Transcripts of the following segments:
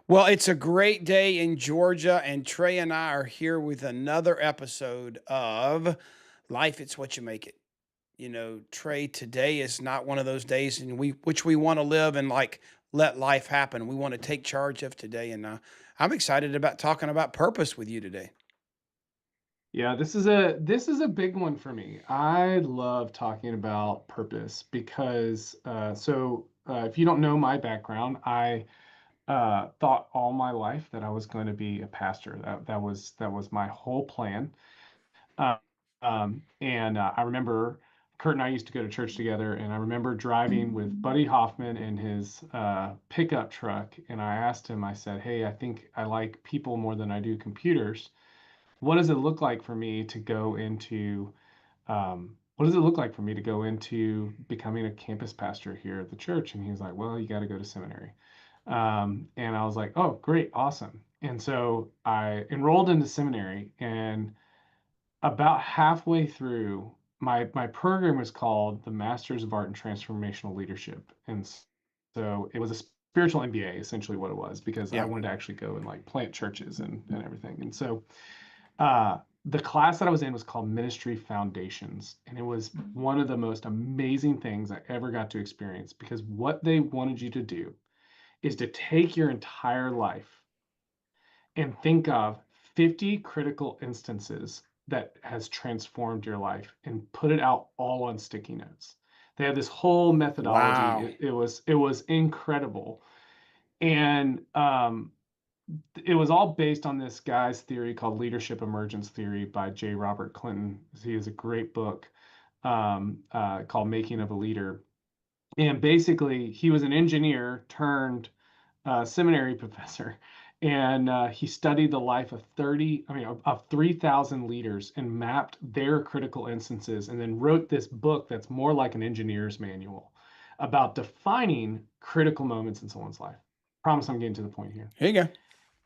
Well, it's a great day in Georgia, and Trey and I are here with another episode of Life It's What You Make It. Trey, today is not one of those days in which we want to live and like let life happen. We want to take charge of today, and I'm excited about talking about purpose with you today. Yeah, this is a big one for me. I love talking about purpose because if you don't know my background, I thought all my life that I was going to be a pastor. That was my whole plan. Uh, and I remember Kurt and I used to go to church together, and I remember driving with Buddy Hoffman in his pickup truck, and I asked him, I said, "Hey, I think I like people more than I do computers. What does it look like for me to go into what does it look like for me to go into becoming a campus pastor here at the church?" And he was like, "Well, you got to go to seminary." And I was like, "Oh, great, awesome." And so I enrolled into seminary, and about halfway through, my program was called the Masters of Art and Transformational Leadership, and so it was a spiritual MBA, essentially what it was, because I Yeah. wanted to actually go and like plant churches and everything. And so uh, the class that I was in was called Ministry Foundations, and it was one of the most amazing things I ever got to experience because what they wanted you to do is to take your entire life and think of 50 critical instances that has transformed your life and put it out all on sticky notes. They had this whole methodology. Wow. It was incredible, and it was all based on this guy's theory called leadership emergence theory by J. Robert Clinton. He has a great book called Making of a Leader. And basically, he was an engineer turned seminary professor, and he studied the life of 3,000 leaders and mapped their critical instances, and then wrote this book that's more like an engineer's manual about defining critical moments in someone's life. Promise I'm getting to the point here. Here you go.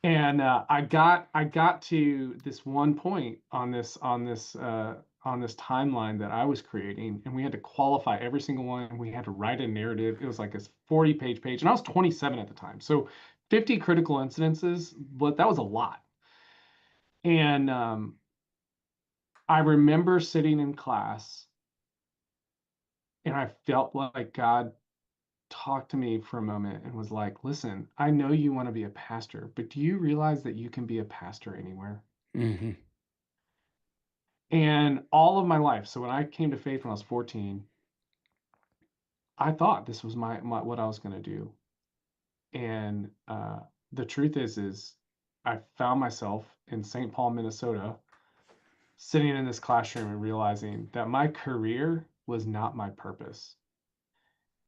And I got to this one point on this timeline that I was creating, and we had to qualify every single one. And we had to write a narrative. It was like this 40-page, and I was 27 at the time. So 50 critical incidences, but that was a lot. And I remember sitting in class, and I felt like God talked to me for a moment and was like, "Listen, I know you want to be a pastor, but do you realize that you can be a pastor anywhere?" Hmm. And all of my life, so when I came to faith when I was 14, I thought this was my what I was going to do. And the truth is I found myself in St. Paul, Minnesota, sitting in this classroom and realizing that my career was not my purpose,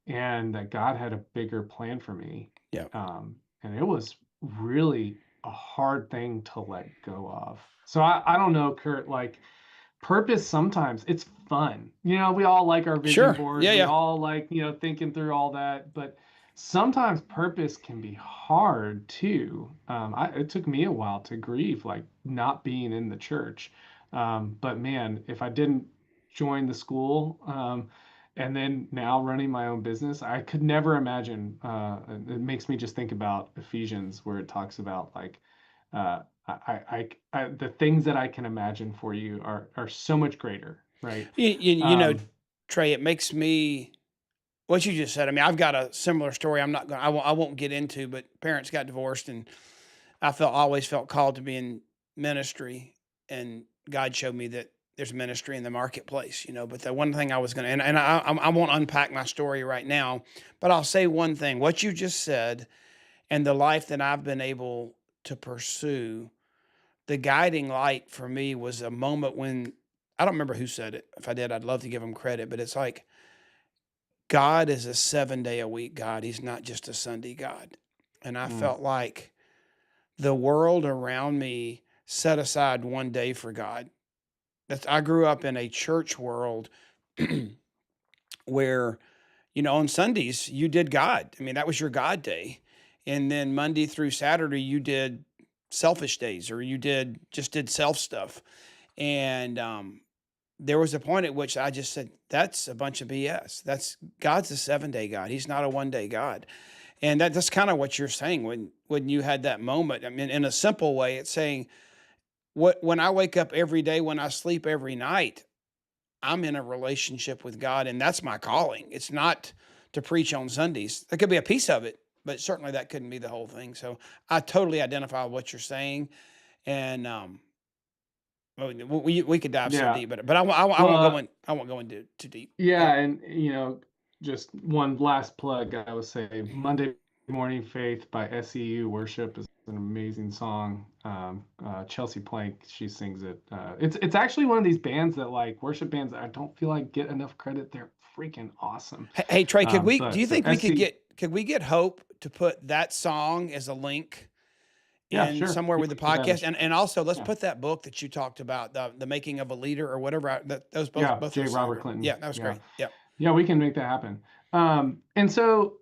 and that God had a bigger plan for me. Yeah. And it was really a hard thing to let go of. So I don't know, Kurt, like purpose sometimes it's fun. We all like our vision Sure. boards. Yeah. We Yeah. all like, thinking through all that, but sometimes purpose can be hard too. It took me a while to grieve, like not being in the church. But man, if I didn't join the school, and then now running my own business, I could never imagine. It makes me just think about Ephesians, where it talks about like, the things that I can imagine for you are so much greater, right? You know, Um, Trey, it makes me what you just said. I mean, I've got a similar story. I'm not going. I won't get into. But parents got divorced, and always felt called to be in ministry, and God showed me that there's ministry in the marketplace. But the one thing I was going to, and I won't unpack my story right now, but I'll say one thing: what you just said, and the life that I've been able to pursue. The guiding light for me was a moment when I don't remember who said it. If I did, I'd love to give them credit, but it's like God is a 7 day a week God. He's not just a Sunday God. And I mm, felt like the world around me set aside one day for God. I grew up in a church world where, on Sundays, you did God. I mean, that was your God day. And then Monday through Saturday, you did selfish days or you did self stuff. And there was a point at which I just said, that's a bunch of BS. God's a 7 day God. He's not a 1 day God. And that's kind of what you're saying when you had that moment. I mean, in a simple way, it's saying what when I wake up every day, when I sleep every night, I'm in a relationship with God, and that's my calling. It's not to preach on Sundays. That could be a piece of it, but certainly that couldn't be the whole thing. So I totally identify with what you're saying, and well, we could dive so Yeah. deep, but I won't go Well, in. I won't go into too deep. yeah, and just one last plug, I would say Monday Morning Faith by SEU Worship is an amazing song. Chelsea Plank, she sings it. It's actually one of these bands that like worship bands that I don't feel like get enough credit. They're freaking awesome. Hey, Trey, could we? Do But you so think we SE, could we get Hope to put that song as a link yeah, in sure. somewhere Yeah, with the we can do that in the podcast? show And also let's notes. put that book that you talked about, the making of a leader or whatever. That those Yeah, both J. those sound Robert good. Yeah, Clinton. that was Yeah. great. Yep. Yeah, we can make that happen. And so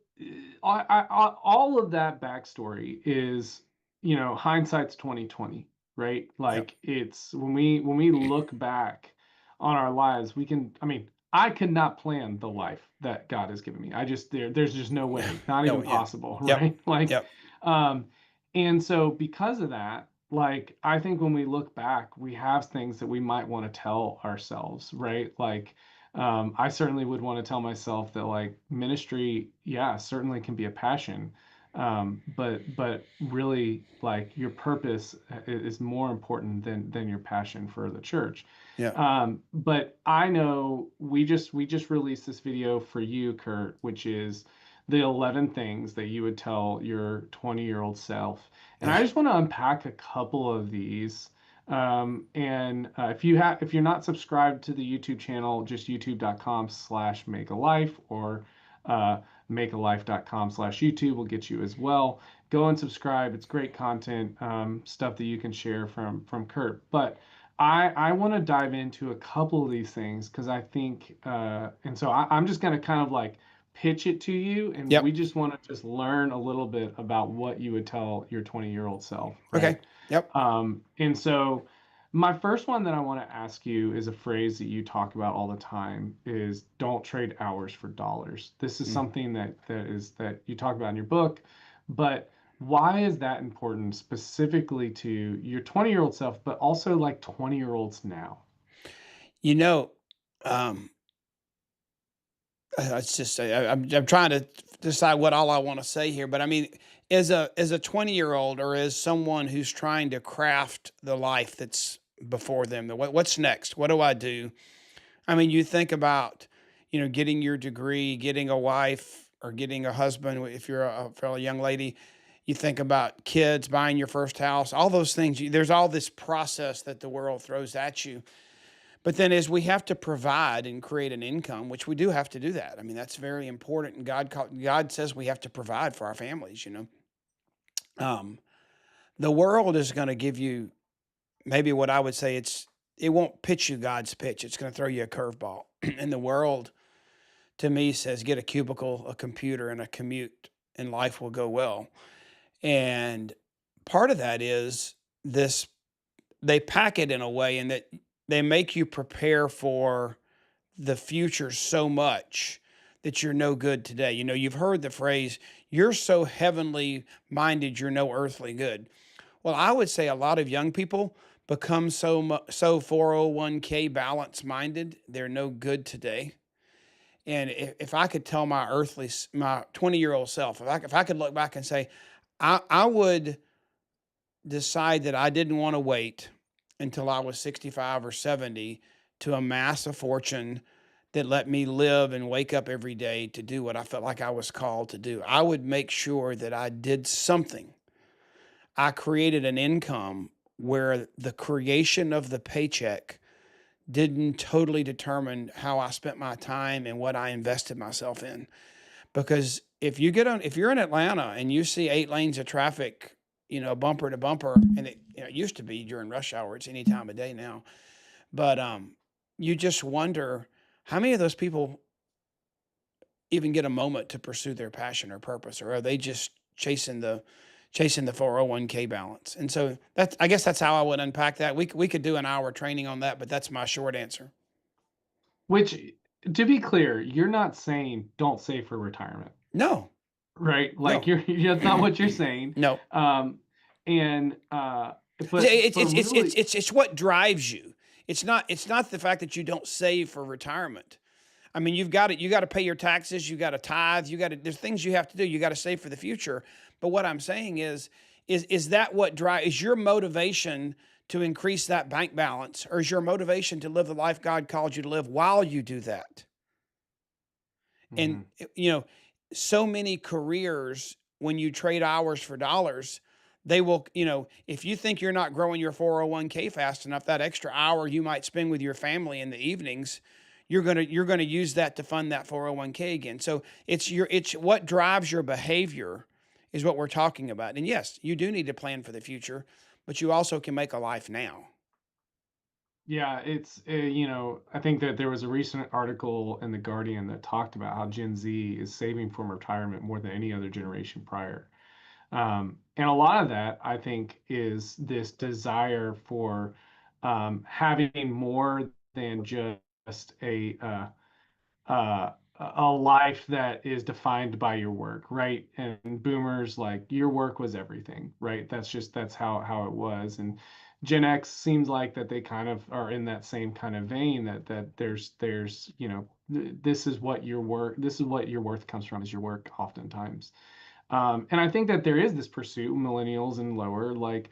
all of that backstory is, hindsight's 2020, right? Yep. Like it's when we look back on our lives, we can, I mean, I could not plan the life that God has given me. There's just no Yeah. way, not No. even Yeah. possible, Yep. right? Like, Yep. um, and so because of that, like I think when we look back, we have things that we might want to tell ourselves, right? Like I certainly would want to tell myself that like ministry, yeah, certainly can be a passion, but really like your purpose is more important than your passion for the church. Yeah. But I know we just released this video for you, Curt, which is the 11 things that you would tell your 20-year-old self. And Yeah. I just want to unpack a couple of these. And if you're not subscribed to the YouTube channel, just youtube.com/makealife or makealife.com/YouTube will get you as well. Go and subscribe. It's great content, stuff that you can share from Curt. But I want to dive into a couple of these things because I think, and so I'm just going to kind of like pitch it to you, and we Yep. just want to just learn a little bit about what you would tell your 20-year-old self, Okay. right? Yep. And so my first one that I want to ask you is a phrase that you talk about all the time is don't trade hours for dollars. This is Mm. something that you talk about in your book, but why is that important specifically to your 20-year-old self, but also like 20-year-olds now? You know, um, it's just I'm trying to decide what all I want to say here, but I mean, as a 20-year-old or as someone who's trying to craft the life that's before them, what's next? What do I do? I mean, you think about, getting your degree, getting a wife or getting a husband if you're a fellow young lady. You think about kids, buying your first house, all those things. There's all this process that the world throws at you. But then as we have to provide and create an income, which we do have to do that. I mean, that's very important. And God says we have to provide for our families. Um, the world is going to give you maybe what I would say it won't pitch you God's pitch. It's going to throw you a curveball. And the world to me says get a cubicle, a computer, and a commute, and life will go well. And part of that is this they pack it in a way in that they make you prepare for the future so much that you're no good today. You've heard the phrase, you're so heavenly minded, you're no earthly good. Well, I would say a lot of young people become so 401k balance minded, they're no good today. And if I could tell my 20-year-old self, if I could look back and say, I would decide that I didn't want to wait until I was 65 or 70 to amass a fortune that let me live and wake up every day to do what I felt like I was called to do. I would make sure that I did something. I created an income where the creation of the paycheck didn't totally determine how I spent my time and what I invested myself in. Because if you're in Atlanta and you see 8 lanes of traffic, bumper to bumper, and it used to be during rush hour, it's any time of day now. But you just wonder how many of those people even get a moment to pursue their passion or purpose, or are they just chasing the 401k balance? And so I guess that's how I would unpack that. We could do an hour training on that, but that's my short answer. Which, to be clear, you're not saying don't save for retirement, No, right? Like No, that's not what you're saying. no. Um, and but really, It's what drives you. It's not the fact that you don't save for retirement. I mean, you got to pay your taxes, you got to tithe, there's things you have to do. You got to save for the future. But what I'm saying is that what is your motivation to increase that bank balance, or is your motivation to live the life God called you to live while you do that? And mhm. so many careers, when you trade hours for dollars, they will, if you think you're not growing your 401k fast enough, that extra hour you might spend with your family in the evenings, you're going to use that to fund that 401k again. So it's what drives your behavior is what we're talking about. And yes, you do need to plan for the future, but you also can make a life now. Yeah, it's I think that there was a recent article in the Guardian that talked about how Gen Z is saving for retirement more than any other generation prior. And a lot of that, I think, is this desire for having more than just uh, a life that is defined by your work, right? And boomers, like, your work was everything, right? That's how it was. And Gen X seems like that they kind of are in that same kind of vein, that there's this is what your work, this is what your worth comes from, is your work oftentimes. And I think that there is this pursuit, millennials and lower, like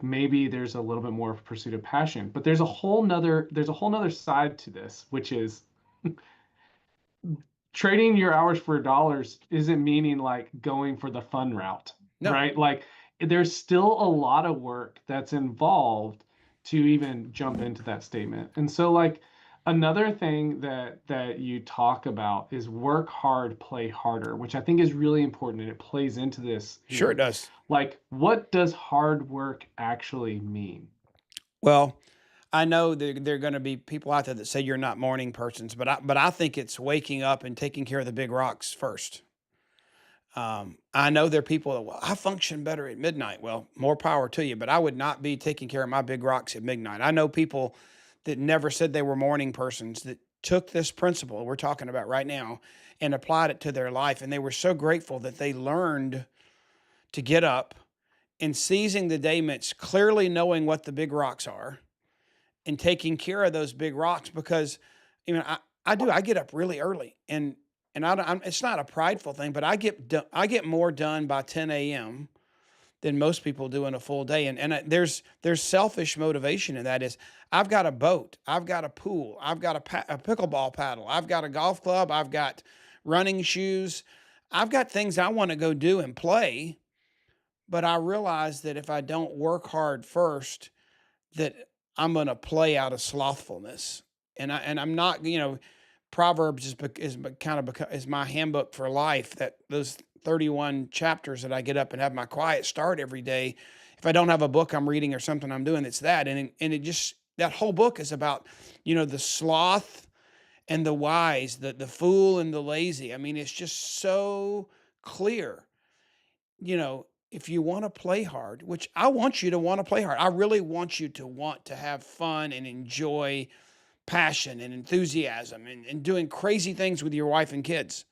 maybe there's a little bit more of pursuit of passion, but there's a whole nother side to this, which is trading your hours for dollars isn't meaning like going for the fun route, No, right? Like, there's still a lot of work that's involved to even jump into that statement. And so, like, another thing that you talk about is work hard, play harder, which I think is really important, and it plays into this sure it here. does. Like, what does hard work actually mean? Well, I know there are going to be people out there that say you're not morning persons, but I think it's waking up and taking care of the big rocks first. I know there are people that, well, I function better at midnight. Well, more power to you, but I would not be taking care of my big rocks at midnight. I know people that never said they were morning persons that took this principle we're talking about right now and applied it to their life, and they were so grateful that they learned to get up and seizing the day meant clearly knowing what the big rocks are and taking care of those big rocks because I do I get up really early and it's not a prideful thing, but I get more done by 10 a.m. than most people do in a full day. There's selfish motivation in that is I've got a boat, I've got a pool, I've got a pickleball paddle, I've got a golf club, I've got running shoes, I've got things I want to go do and play. But I realize that if I don't work hard first, that I'm going to play out of slothfulness. And I'm not, Proverbs is kind of is my handbook for life. That those 31 chapters that I get up and have my quiet start every day. If I don't have a book I'm reading or something I'm doing, it's that. And it just that whole book is about, the sloth and the wise, the fool and the lazy. I mean, it's just so clear, if you want to play hard, which I want you to want to play hard, I really want you to want to have fun and enjoy passion and enthusiasm and doing crazy things with your wife and kids.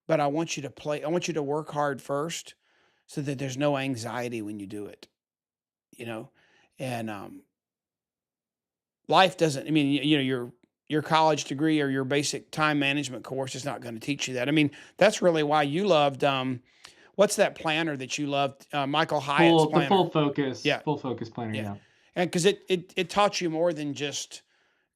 But I want you to work hard first so that there's no anxiety when you do it, you know? And life doesn't, I mean, your college degree or your basic time management course is not going to teach you that. I mean, that's really why you loved, what's that planner that you loved? Michael Hyatt's The planner. Yeah, full focus planner, yeah, yeah. and because it taught you more than just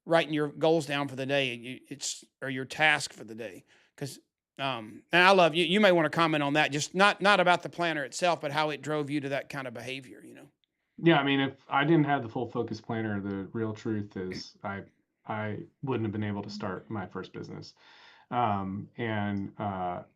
writing your goals down for the day. It's or your task for the day. Because and I love you. You may want to comment on that. Just not about the planner itself, but how it drove you to that kind of behavior. Yeah, I mean, if I didn't have the full focus planner, the real truth is I wouldn't have been able to start my first business. And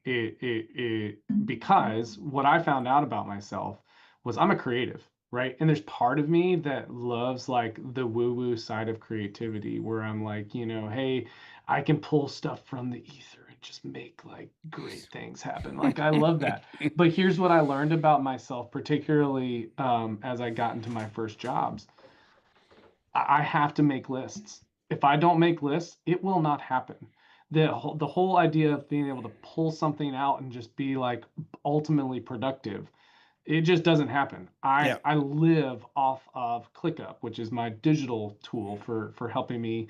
it because what I found out about myself was I'm a creative, right? And there's part of me that loves like the woo-woo side of creativity, where I'm like, hey, I can pull stuff from the ether and just make like great things happen. Like, I love that. But here's what I learned about myself, particularly as I got into my first jobs. I have to make lists. If I don't make lists, it will not happen. the whole idea of being able to pull something out and just be like ultimately productive, it just doesn't happen. Yeah. I live off of ClickUp, which is my digital tool for helping me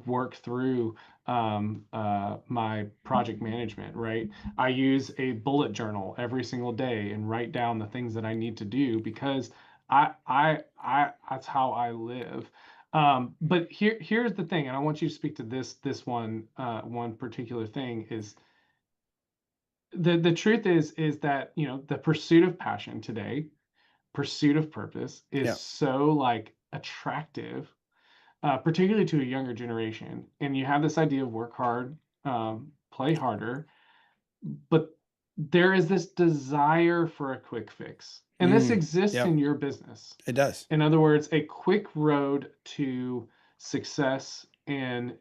work through my project management, right? I use a bullet journal every single day and write down the things that I need to do because that's how I live. But here's the thing, and I want you to speak to this one particular thing is the truth is that, you know, the pursuit of passion today, pursuit of purpose is Yeah. so like attractive, particularly to a younger generation. And you have this idea of work hard, play harder, but there is this desire for a quick fix. And this exists Yeah. in your business. It does. In other words, a quick road to success and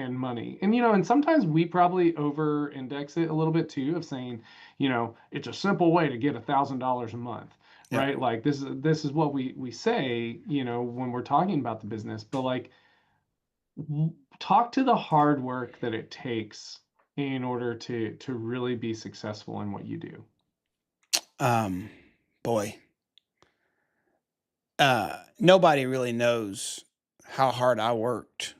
money. And you know, and sometimes we probably over index it a little bit too, of saying, you know, it's a simple way to get $1,000 a month, Yeah. right? Like this is what we say, you know, when we're talking about the business. But like, talk to the hard work that it takes in order to really be successful in what you do. Um, Boy, nobody really knows how hard I worked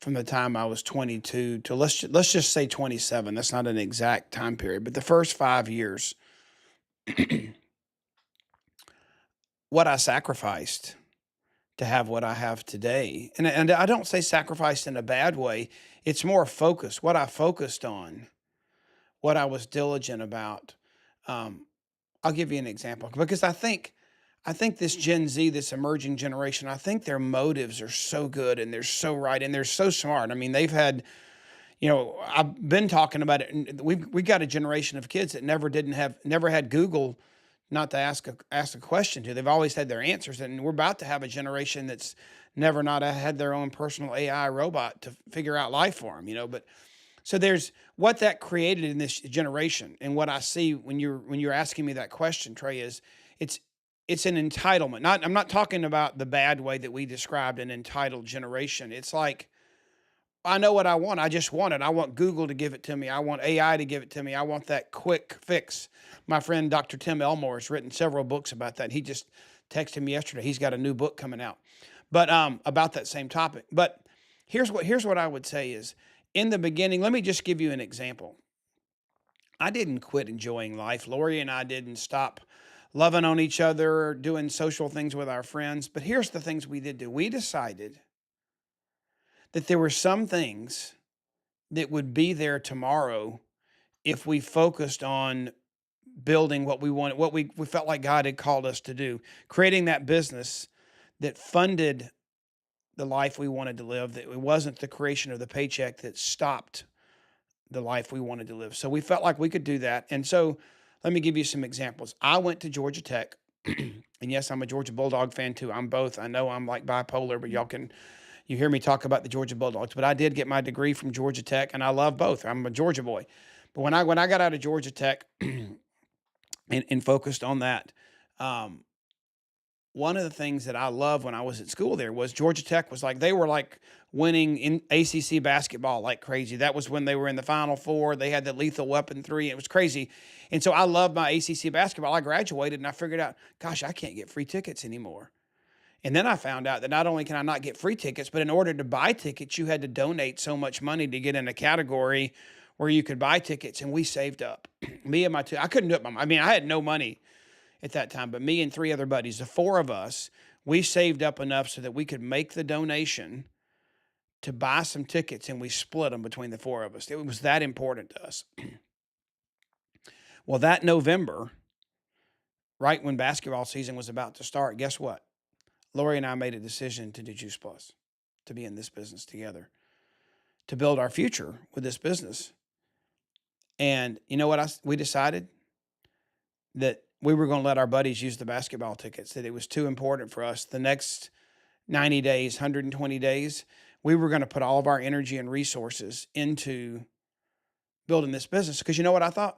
from the time I was 22 to let's just say 27. That's not an exact time period, but the first 5 years, what I sacrificed to have what I have today. And I don't say sacrificed in a bad way. It's more focus. What I focused on, what I was diligent about. Um, I'll give you an example because I think this Gen Z, this emerging generation, I think their motives are so good and they're so right and they're so smart. I mean, they've had, I've been talking about it, and we got a generation of kids that never had Google, not to ask a question to. They've always had their answers, and we're about to have a generation that's never not had their own personal AI robot to figure out life for them. But so there's what that created in this generation, and what I see when you're asking me that question, Trey, is it's it's an entitlement. Not I'm not talking about the bad way that we described an entitled generation. It's like I know what I want. I just want it. I want Google to give it to me. I want AI to give it to me. I want that quick fix. My friend Dr. Tim Elmore has written several books about that. He just texted me yesterday. He's got a new book coming out, but about that same topic. But here's what I would say is in the beginning. Let me just give you an example. I didn't quit enjoying life. Lori and I didn't stop loving on each other, doing social things with our friends. But here's the things we did do. We decided that there were some things that would be there tomorrow if we focused on building what we wanted, what we felt like God had called us to do, creating that business that funded the life we wanted to live, that it wasn't the creation of the paycheck that stopped the life we wanted to live. So we felt like we could do that. And so let me give you some examples. I went to Georgia Tech. And yes, I'm a Georgia Bulldog fan too. I'm both. I know I'm like bipolar, but you hear me talk about the Georgia Bulldogs, but I did get my degree from Georgia Tech, and I love both. I'm a Georgia boy. But when I got out of Georgia Tech and focused on that, um, one of the things that I loved when I was at school there was Georgia Tech was like they were like winning in ACC basketball like crazy. That was when they were in the Final Four. They had the lethal weapon three. It was crazy, and so I loved my ACC basketball. I graduated and I figured out, gosh, I can't get free tickets anymore. And then I found out that not only can I not get free tickets, but in order to buy tickets, you had to donate so much money to get in a category where you could buy tickets. And we saved up. Me and I couldn't do it. I mean, I had no money at that time, but me and three other buddies, the four of us, we saved up enough so that we could make the donation to buy some tickets, and we split them between the four of us. It was that important to us. Well, that November, right when basketball season was about to start, guess what? Lori and I made a decision to do Juice Plus, to be in this business together, to build our future with this business. And you know what we decided? That we were going to let our buddies use the basketball tickets, that it was too important for us. The next 90 days, 120 days, we were going to put all of our energy and resources into building this business. Because you know what I thought?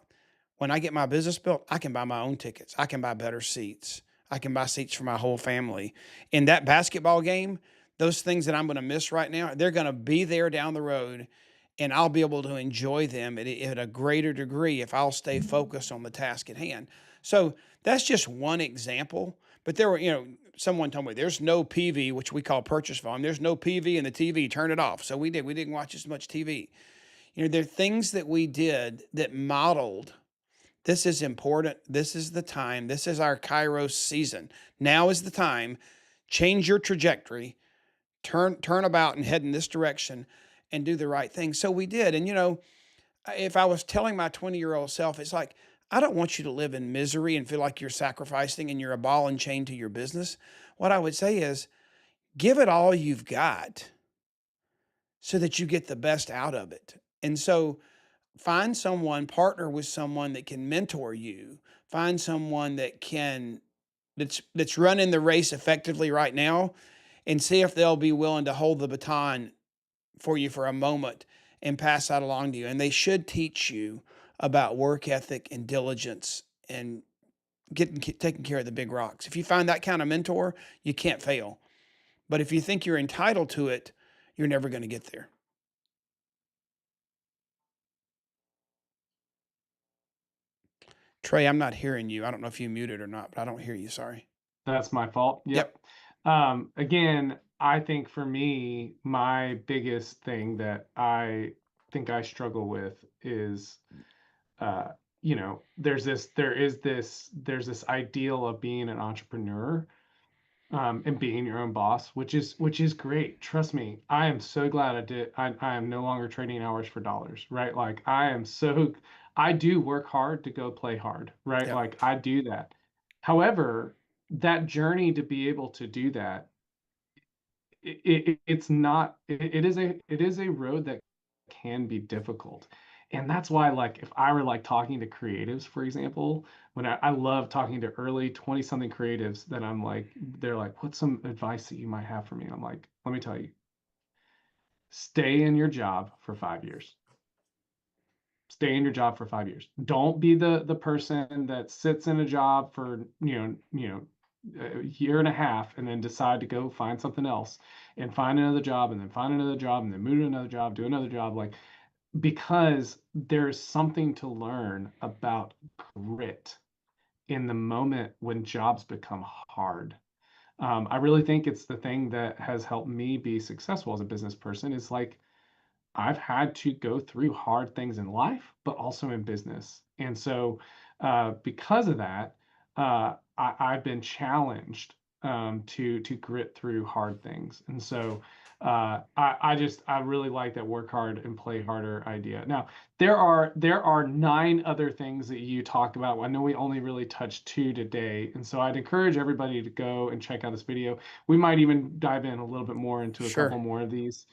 When I get my business built, I can buy my own tickets. I can buy better seats. I can buy seats for my whole family. In that basketball game, those things that I'm going to miss right now, they're going to be there down the road, and I'll be able to enjoy them at a greater degree if I'll stay focused on the task at hand. So that's just one example. But there were, someone told me there's no PV, which we call purchase volume. There's no PV in the TV. Turn it off. So we did. We didn't watch as much TV. There are things that we did that modeled, this is important. This is the time. This is our Kairos season. Now is the time. Change your trajectory. Turn about and head in this direction and do the right thing. So we did. And if I was telling my 20-year-old self, it's like, I don't want you to live in misery and feel like you're sacrificing and you're a ball and chain to your business. What I would say is give it all you've got so that you get the best out of it. And so find someone, partner with someone that can mentor you. Find someone that's running the race effectively right now, and see if they'll be willing to hold the baton for you for a moment and pass that along to you. And they should teach you about work ethic and diligence and taking care of the big rocks. If you find that kind of mentor, you can't fail. But if you think you're entitled to it, you're never going to get there. Trey, I'm not hearing you. I don't know if you muted or not, but I don't hear you. Sorry. That's my fault. Yep. Yep. Again, I think for me, my biggest thing that I think I struggle with is, there's this ideal of being an entrepreneur, and being your own boss, which is great. Trust me, I am so glad I did. I am no longer trading hours for dollars, right? Like I do work hard to go play hard, right? Yep. Like I do that. However, that journey to be able to do that, it's not. It is a road that can be difficult, and that's why, like, if I were like talking to creatives, for example, when I love talking to early 20 something creatives, that I'm like, they're like, what's some advice that you might have for me? And I'm like, let me tell you, stay in your job for 5 years. Stay in your job for 5 years. Don't be the person that sits in a job for a year and a half and then decide to go find something else and find another job and then find another job and then move to another job, do another job. Like, because there's something to learn about grit in the moment when jobs become hard. I really think it's the thing that has helped me be successful as a business person. Is like, I've had to go through hard things in life, but also in business. And so, because of that, I've been challenged, to grit through hard things. And so, I really like that work hard and play harder idea. Now, there are 9 other things that you talked about. I know we only really touched 2 today, and so I'd encourage everybody to go and check out this video. We might even dive in a little bit more into a couple Sure. more of these,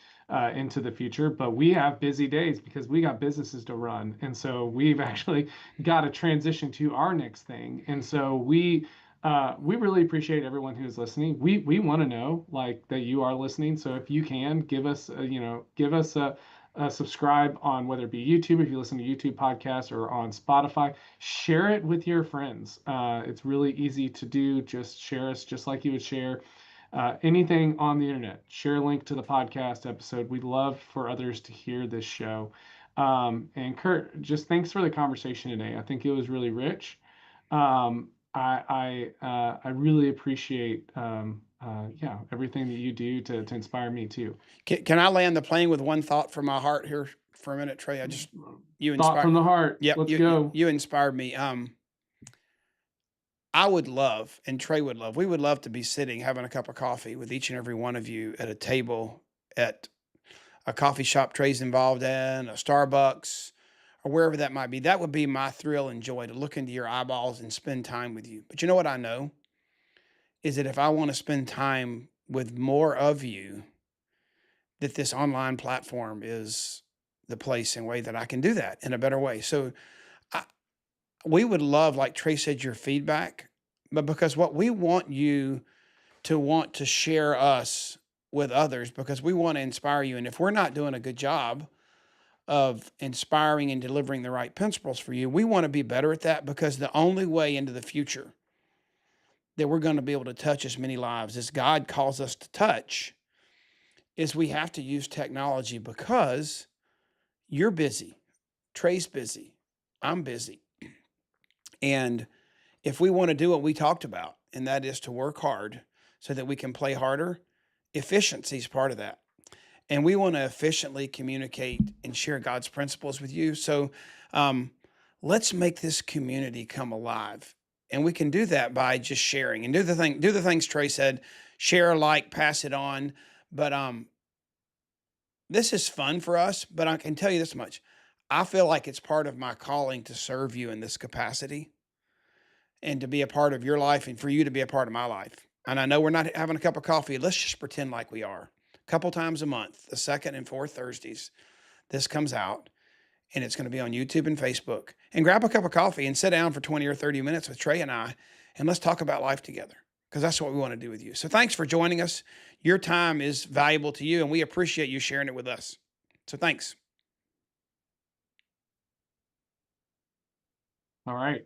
into the future. But we have busy days because we got businesses to run, and so we've actually got to transition to our next thing. And so we really appreciate everyone who's listening. We want to know, like, that you are listening. So if you can give us a subscribe on, whether it be YouTube, if you listen to YouTube podcasts, or on Spotify. Share it with your friends. It's really easy to do. Just share us, just like you would share anything on the internet. Share a link to the podcast episode. We'd love for others to hear this show. And Curt, just thanks for the conversation today. I think it was really rich. I really appreciate, yeah, everything that you do to inspire me too. Can I land the plane with one thought from my heart here for a minute, Trey? You Thought inspire. from the heart. Yep. Let's You go. you inspired me. I would love, and Trey would love, we would love to be sitting having a cup of coffee with each and every one of you at a table at a coffee shop Trey's involved in, a Starbucks, or wherever that might be. That would be my thrill and joy, to look into your eyeballs and spend time with you. But you know what I know is that if I want to spend time with more of you, that this online platform is the place and way that I can do that in a better way. So I, we would love, like Trey said, your feedback, but because what we want to share us with others, because we want to inspire you. And if we're not doing a good job of inspiring and delivering the right principles for you, we want to be better at that, because the only way into the future that we're going to be able to touch as many lives as God calls us to touch is we have to use technology because you're busy, Trey's busy, I'm busy. And if we want to do what we talked about, and that is to work hard so that we can play harder, efficiency is part of that. And we want to efficiently communicate and share God's principles with you. So um, let's make this community come alive. And we can do that by just sharing and do the things Trey said, share, like, pass it on. But this is fun for us, but I can tell you this much. I feel like it's part of my calling to serve you in this capacity and to be a part of your life and for you to be a part of my life. And I know we're not having a cup of coffee. Let's just pretend like we are. A couple times a month, the second and fourth Thursdays, this comes out and it's going to be on YouTube and Facebook. And grab a cup of coffee and sit down for 20 or 30 minutes with Trey and I, and let's talk about life together because that's what we want to do with you. So thanks for joining us. Your time is valuable to you, and we appreciate you sharing it with us. So thanks. All right.